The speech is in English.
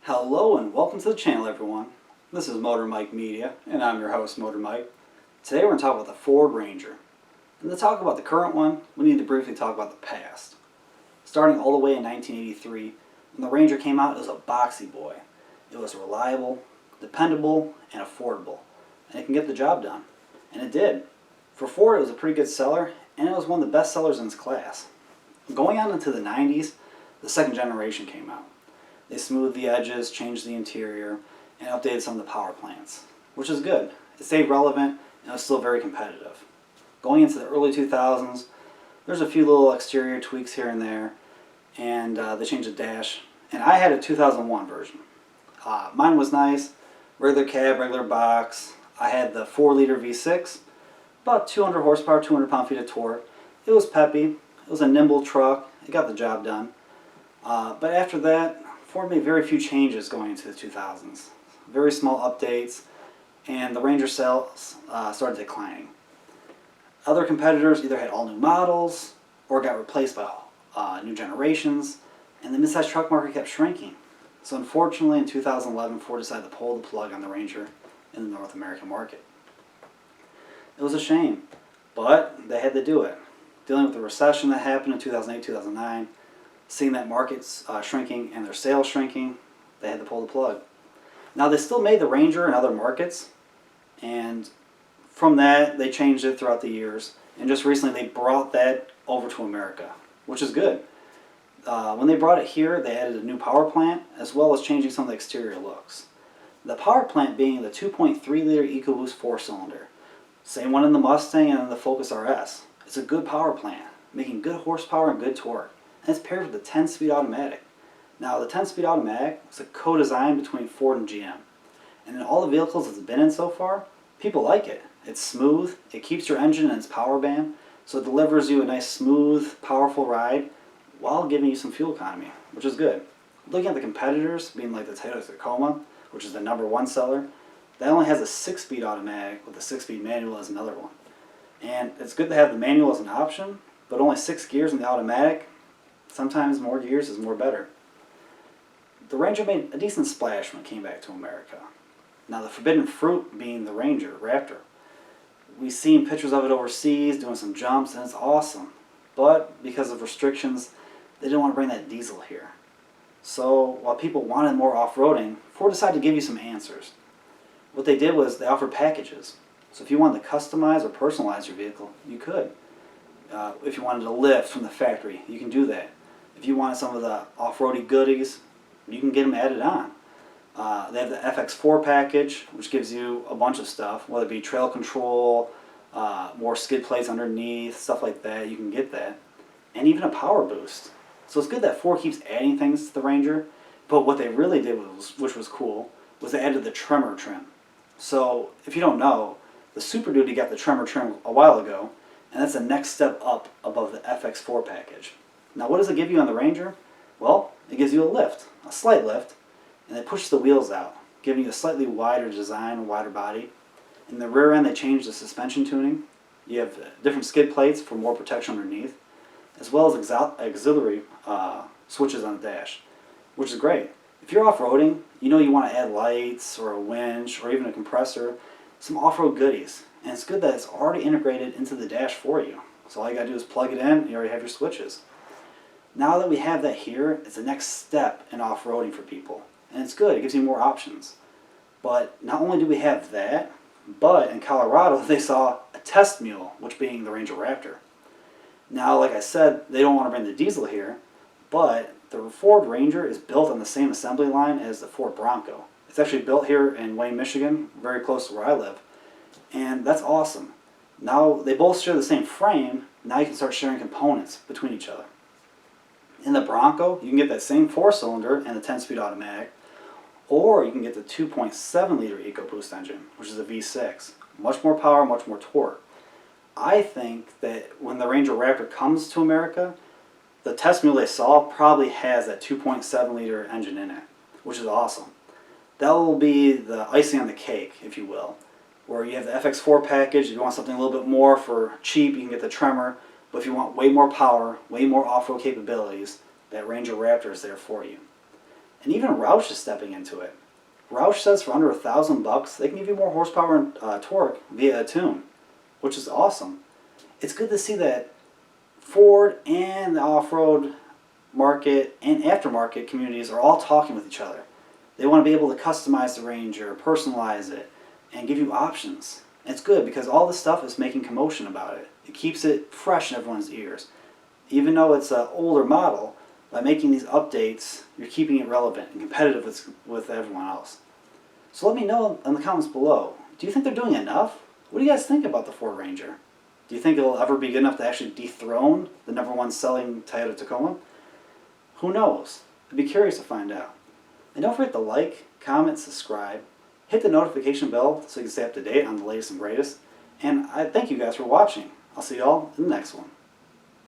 Hello and welcome to the channel, everyone. This is Motor Mike Media and I'm your host, Motor Mike. Today we're going to talk about the Ford Ranger. And to talk about the current one, we need to briefly talk about the past. Starting all the way in 1983, when the Ranger came out, it was a boxy boy. It was reliable, dependable, and affordable. And it can get the job done. And it did. For Ford, it was a pretty good seller, and it was one of the best sellers in its class. Going on into the 90s, the second generation came out. They smoothed the edges, changed the interior, and updated some of the power plants, which is good. It stayed relevant, and it was still very competitive. Going into the early 2000s, there's a few little exterior tweaks here and there, and they changed the dash. And I had a 2001 version. Mine was nice, regular cab, regular box. I had the 4-liter V6, about 200 horsepower, 200 pound-feet of torque. It was peppy. It was a nimble truck. It got the job done. But after that, Ford made very few changes going into the 2000s. Very small updates, and the Ranger sales started declining. Other competitors either had all new models or got replaced by new generations, and the midsize truck market kept shrinking. So unfortunately, in 2011, Ford decided to pull the plug on the Ranger in the North American market. It was a shame, but they had to do it. Dealing with the recession that happened in 2008, 2009, seeing that market's shrinking and their sales shrinking, they had to pull the plug. Now, they still made the Ranger in other markets, and from that, they changed it throughout the years. And just recently, they brought that over to America, which is good. When they brought it here, they added a new power plant, as well as changing some of the exterior looks. The power plant being the 2.3-liter EcoBoost 4-cylinder. Same one in the Mustang and in the Focus RS. It's a good power plant, making good horsepower and good torque. And it's paired with the 10-speed automatic. Now, the 10-speed automatic is a co-design between Ford and GM. And in all the vehicles it's been in so far, people like it. It's smooth, it keeps your engine in its power band, so it delivers you a nice, smooth, powerful ride while giving you some fuel economy, which is good. Looking at the competitors, being like the Toyota Tacoma, which is the #1 seller, that only has a 6-speed automatic with a 6-speed manual as another one. And it's good to have the manual as an option, but only 6 gears in the automatic. Sometimes more gears is more better. The Ranger made a decent splash when it came back to America. Now, the forbidden fruit being the Ranger, Raptor. We've seen pictures of it overseas doing some jumps, and it's awesome. But because of restrictions, they didn't want to bring that diesel here. So while people wanted more off-roading, Ford decided to give you some answers. What they did was they offered packages. So if you wanted to customize or personalize your vehicle, you could. If you wanted to lift from the factory, you can do that. If you wanted some of the off-roady goodies, you can get them added on. They have the FX4 package, which gives you a bunch of stuff, whether it be trail control, more skid plates underneath, stuff like that. You can get that. And even a power boost. So it's good that Ford keeps adding things to the Ranger, but what they really did, which was cool, was they added the Tremor trim. So if you don't know, the Super Duty got the Tremor trim a while ago, and that's the next step up above the FX4 package. Now, what does it give you on the Ranger? Well, it gives you a lift, a slight lift, and it pushes the wheels out, giving you a slightly wider design, wider body. In the rear end, they changed the suspension tuning. You have different skid plates for more protection underneath, as well as auxiliary switches on the dash, which is great. If you're off-roading, you know you want to add lights or a winch or even a compressor, some off-road goodies. And it's good that it's already integrated into the dash for you. So all you got to do is plug it in, and you already have your switches. Now that we have that here, it's the next step in off-roading for people. And it's good, it gives you more options. But not only do we have that, but in Colorado they saw a test mule, which being the Ranger Raptor. Now, like I said, they don't want to bring the diesel here, but the Ford Ranger is built on the same assembly line as the Ford Bronco. It's actually built here in Wayne, Michigan, very close to where I live. And that's awesome. Now, they both share the same frame. Now you can start sharing components between each other. In the Bronco, you can get that same 4-cylinder and the 10-speed automatic, or you can get the 2.7-liter EcoBoost engine, which is a V6. Much more power, much more torque. I think that when the Ranger Raptor comes to America, the test mule they saw probably has that 2.7-liter engine in it, which is awesome. That will be the icing on the cake, if you will. Where you have the FX4 package, if you want something a little bit more for cheap, you can get the Tremor. But if you want way more power, way more off-road capabilities, that Ranger Raptor is there for you. And even Roush is stepping into it. Roush says for under $1,000, they can give you more horsepower and torque via a tune, which is awesome. It's good to see that Ford and the off-road market and aftermarket communities are all talking with each other. They want to be able to customize the Ranger, personalize it, and give you options. And it's good because all this stuff is making commotion about it. It keeps it fresh in everyone's ears. Even though it's an older model, by making these updates, you're keeping it relevant and competitive with everyone else. So let me know in the comments below. Do you think they're doing enough? What do you guys think about the Ford Ranger? Do you think it'll ever be good enough to actually dethrone the #1 selling Toyota Tacoma? Who knows? I'd be curious to find out. And don't forget to like, comment, subscribe, hit the notification bell so you can stay up to date on the latest and greatest. And I thank you guys for watching. I'll see y'all in the next one.